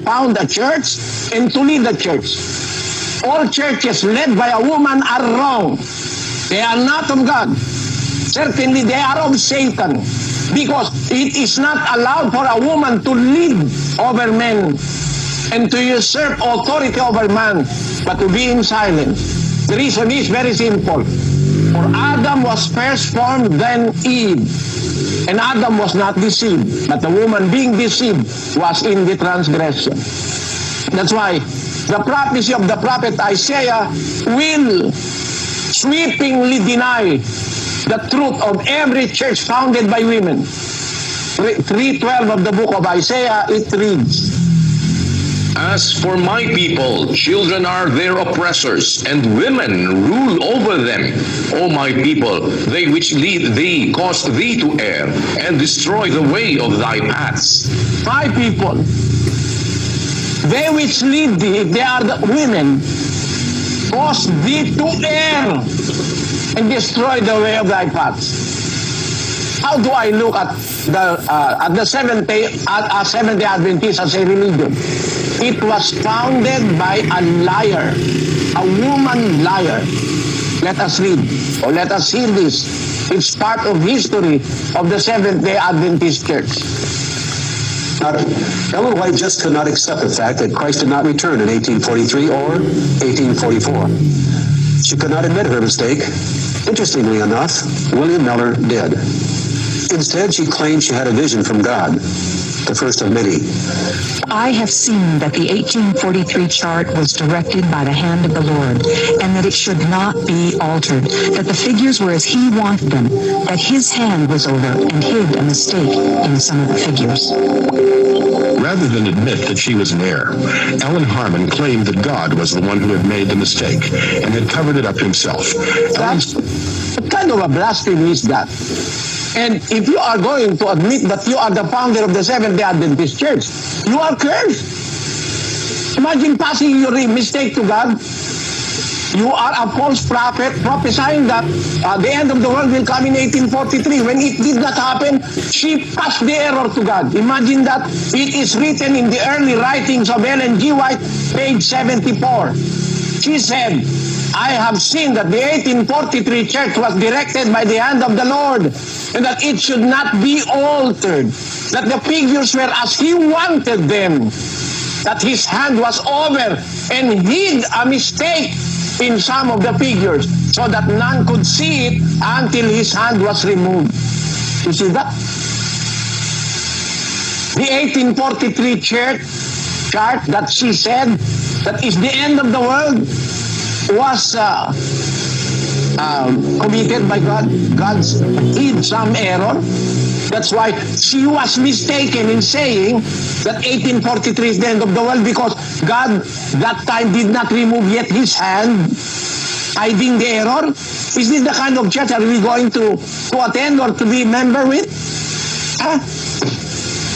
found a church and to lead the church. All churches led by a woman are wrong. They are not of God. Certainly they are of Satan, because it is not allowed for a woman to lead over men and to usurp authority over man, but to be in silence. The reason is very simple. For Adam was first formed, then Eve. And Adam was not deceived, but the woman being deceived was in the transgression. That's why the prophecy of the prophet Isaiah will sweepingly deny the truth of every church founded by women. 3:12 of the book of Isaiah, it reads, As for my people, children are their oppressors, and women rule over them. O my people, they which lead thee cause thee to err, and destroy the way of thy paths. My people, they which lead thee, if they are the women, cause thee to err and destroy the way of thy paths. How do I look at the Seventh-day Adventist as a religion? It was founded by a liar, a woman liar. Let us read, or let us hear this. It's part of history of the Seventh-day Adventist Church. Ellen White just could not accept the fact that Christ did not return in 1843 or 1844. She could not admit her mistake. Interestingly enough, William Miller did. Instead, she claimed she had a vision from God, the first of many. I have seen that the 1843 chart was directed by the hand of the Lord, and that it should not be altered, that the figures were as He wanted them, that His hand was over and hid a mistake in some of the figures. Rather than admit that she was in error, Ellen Harmon claimed that God was the one who had made the mistake and had covered it up himself. What kind of a blasphemy is that? And if you are going to admit that you are the founder of the Seventh-day Adventist Church, you are cursed. Imagine passing your mistake to God. You are a false prophet prophesying that the end of the world will come in 1843. When it did not happen, she passed the error to God. Imagine that. It is written in the early writings of Ellen G. White, page 74. She said, I have seen that the 1843 church was directed by the hand of the Lord, and that it should not be altered, that the figures were as He wanted them, that His hand was over and hid a mistake in some of the figures, so that none could see it until His hand was removed. You see that? The 1843 chart that she said that is the end of the world was committed by God. God's hid some error. That's why she was mistaken in saying that 1843 is the end of the world, because God that time did not remove yet His hand, hiding the error. Is this the kind of church are we going to attend or to be member with?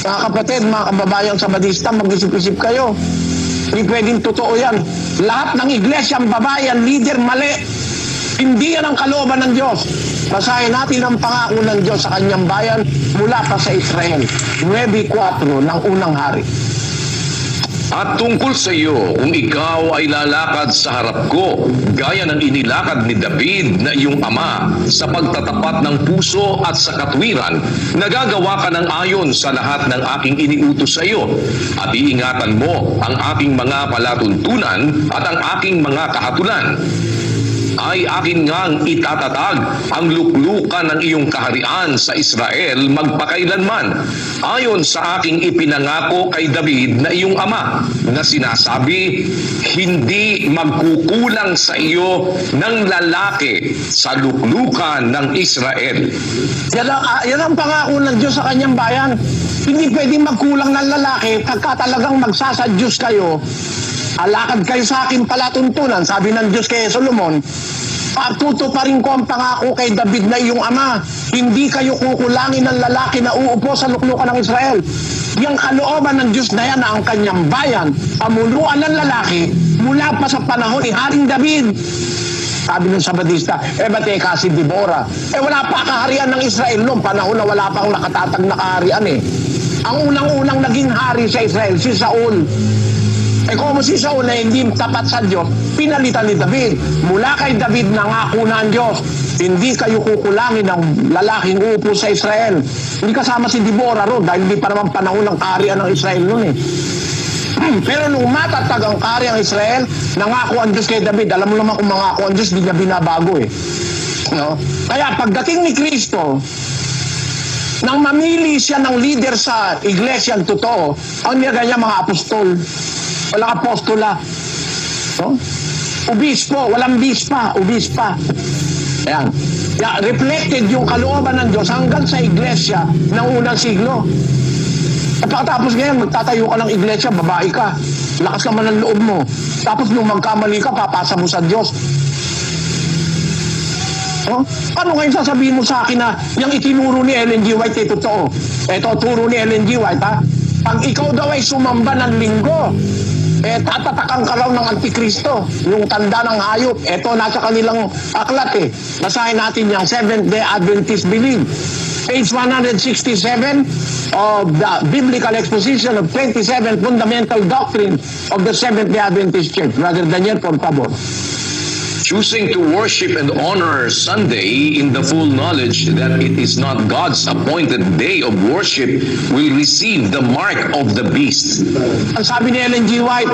Mga kapatid, mga kababayan Sabadista, mag-isip-isip kayo. Hindi pwedeng totoo yan. Lahat ng iglesyang babayan, leader, mali. Hindi yan ang kalooban ng Diyos. Basahin natin ang pangako ng Diyos sa kanyang bayan mula pa sa Israel. 9:4 ng unang hari. At tungkol sa iyo, kung ikaw ay lalakad sa harap ko, gaya ng inilakad ni David na iyong ama, sa pagtatapat ng puso at sa katwiran, nagagawa ka ng ayon sa lahat ng aking iniutos sa iyo, at iingatan mo ang aking mga palatuntunan at ang aking mga kahatulan, ay akin ngang itatatag ang luklukan ng iyong kaharian sa Israel magpakailanman, ayon sa aking ipinangako kay David na iyong ama, na sinasabi, hindi magkukulang sa iyo ng lalaki sa luklukan ng Israel. Yan ang pangako ng Diyos sa kanyang bayan. Hindi pwedeng magkulang ng lalaki pagka talagang magsasadyos kayo. Alakad kayo sa aking palatuntunan, sabi ng Diyos kay Solomon, tutuparin ko ang pangako kay David na iyong ama. Hindi kayo kukulangin ng lalaki na uupo sa luklukan ng Israel. Yung kalooban ng Diyos na yan na ang kanyang bayan, pamuluan ng lalaki mula pa sa panahon ni Haring David. Sabi ng Sabadista, ba't si Deborah? Wala pa kaharian ng Israel noong panahon na wala pang nakatatag na kaharian . Ang unang-unang naging hari sa Israel, si Saul. Eh kung si Saul na hindi tapat sa Diyos, pinalitan ni David. Mula kay David nangako na ang Diyos, hindi kayo kukulangin ng lalaking upo sa Israel. Hindi kasama si Deborah ron dahil hindi pa naman panahon ng kaharian ng Israel noon eh. Pero nung matatag ang kaharian ng Israel, nangako ang Diyos kay David. Alam mo naman kung mangako ang Diyos, hindi niya binabago eh. No? Kaya pagdating ni Kristo, nang mamili siya ng leader sa iglesyang totoo, ang nilagay niya mga apostol. Walang apostola. No? Obispo, walang bispa, obispa. Ayan. Yeah, reflected yung kalooban ng Diyos hanggang sa iglesia ng unang siglo. At pagkatapos ngayon, magtatayo ka ng iglesia, babae ka. Lakas naman ng loob mo. Tapos nung magkamali ka, papasa mo sa Diyos. Oh? Ano ngayon sasabihin mo sa akin na yung itinuro ni Ellen G. White ay totoo? Ito, turo ni Ellen G. White, ha? Pag ikaw daw ay sumamba ng linggo, tatatakan ka raw ng Antikristo, yung tanda ng hayop. Ito, nasa kanilang aklat eh. Basahin natin yung Seventh-day Adventist Belief. Page 167 of the Biblical Exposition of 27 Fundamental Doctrines of the Seventh-day Adventist Church. Brother Daniel, por favor. Choosing to worship and honor Sunday in the full knowledge that it is not God's appointed day of worship will receive the mark of the beast. Ang sabi ni Ellen G. White,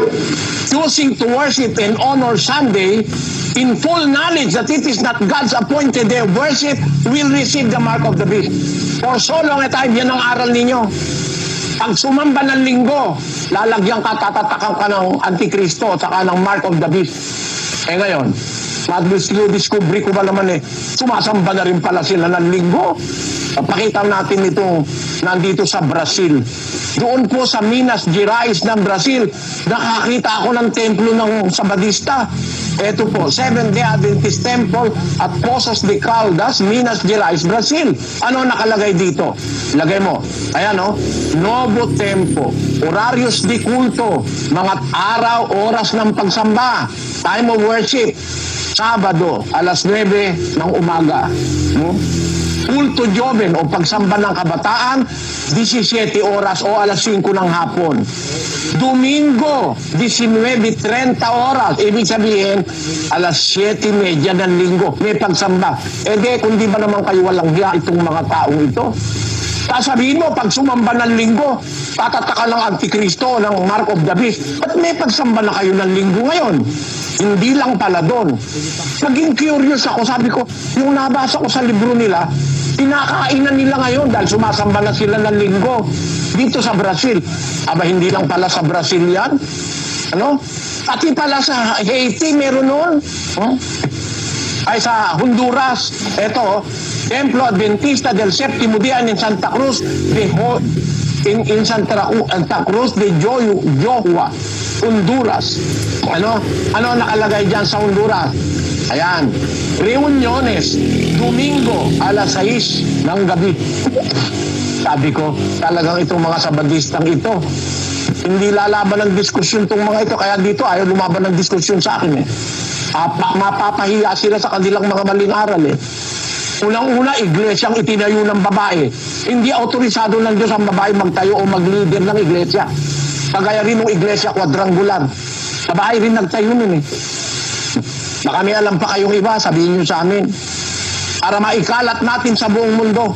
choosing to worship and honor Sunday in full knowledge that it is not God's appointed day of worship will receive the mark of the beast. For so long a time, yan ang aral ninyo. Pag sumamba ng linggo, lalagyan ka, tatatakan ka ng Antikristo at saka ng mark of the beast. Eh ngayon, discovery ko ba naman sumasamba na rin pala sila ng linggo. Pakita natin itong nandito sa Brazil. Doon po sa Minas Gerais ng Brazil, nakakita ako ng templo ng Sabadista. Ito po, Seventh-day Adventist Temple at Poços de Caldas, Minas Gerais, Brazil. Ano nakalagay dito? Lagay mo. Ayan o, Novo Tempo, Horarios de Culto, mga araw, oras ng pagsamba, time of worship, Sabado, alas 9 ng umaga. No? Kulto Joven o pagsamba ng kabataan, 17 oras o alas 5 ng hapon. Domingo, 19:30 oras. Ibig sabihin, alas 7:30 ng linggo. May pagsamba. Kung di ba naman kayo walang hiya itong mga taong ito? Sasabihin mo, pag sumamba ng linggo, tatataka ng Antikristo, ng Mark of the Beast. At may pagsamba na kayo ng linggo ngayon. Hindi lang pala doon. Naging curious ako. Sabi ko, yung nabasa ko sa libro nila, pinakainan nila ngayon dahil sumasamba na sila ng linggo dito sa Brazil. Aba, hindi lang pala sa Brazil yan. Ano? Pati pala sa Haiti, meron noon. Ay, sa Honduras. Ito, Templo Adventista del Séptimo Día in Santa Cruz de Santa Cruz de Johua, Honduras. Ano nakalagay dyan sa Honduras? Ayan, reuniones, Domingo, alas 6 ng gabi. Sabi ko, talagang itong mga Sabadistang ito, hindi lalaban ng diskusyon itong mga ito, kaya dito ayaw lumaban ng diskusyon sa akin eh. Mapapahiya sila sa kanilang mga maling aral eh. Unang-una, iglesyang itinayo ng babae. Hindi autorisado ng Diyos ang babae magtayo o mag-leader ng iglesia. Kagaya rin ng iglesia quadrangular. Babae rin nagtayo nun eh. Baka may alam pa kayong iba, sabihin nyo sa amin. Para maikalat natin sa buong mundo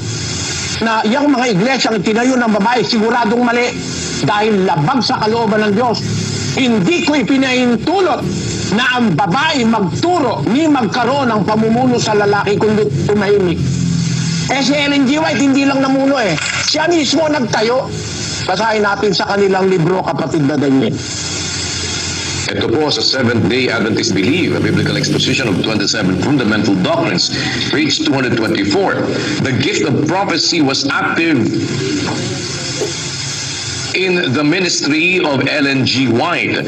na yung mga iglesyang itinayo ng babae, siguradong mali dahil labag sa kalooban ng Diyos. Hindi ko ipinahintulot na ang babae magturo ni magkaroon ng pamumuno sa lalaki kundi tumahimik. Si Ellen G. White hindi lang namuno eh. Siya mismo nagtayo. Basahin natin sa kanilang libro, kapatid na Daniel. Ito po sa Seventh-day Adventist Belief, a Biblical Exposition of 27 Fundamental Doctrines, page 224. The gift of prophecy was active in the ministry of Ellen G. White,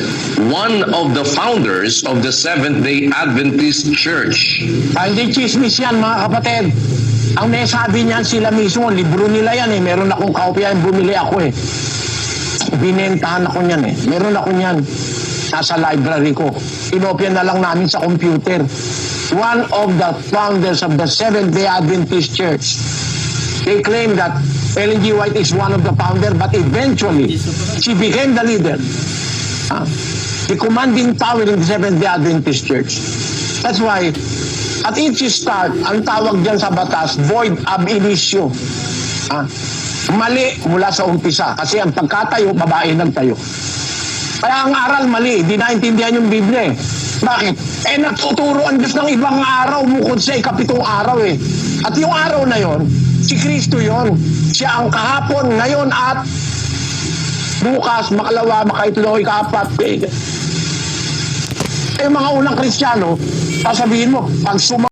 one of the founders of the Seventh-day Adventist Church. Hindi chismis yan, mga kapatid. Ang may sabi niyan sila mismo, libro nila yan eh. Meron akong kopya, bumili ako eh. Binentahan ako niyan eh. Meron ako niyan. Nasa library ko. Inopya na lang namin sa computer. One of the founders of the Seventh-day Adventist Church. They claim that Ellen G. White is one of the founder, but eventually, she became the leader. The commanding power in the Seventh-day Adventist Church. That's why, at each start, ang tawag dyan sa batas, void ab initio. Mali mula sa umpisa. Kasi ang pagkatayo, babae nagtayo. Kaya ang aral mali, di naintindihan yung Biblia eh. Bakit? Nagtuturo ang Diyos ng ibang araw bukod sa ikapitong araw eh. At yung araw na yon, si Kristo yon. Siya ang kahapon, ngayon at bukas, makalawa, makaitlo, ikaapat. Mga unang Kristiyano, sasabihin mo, pag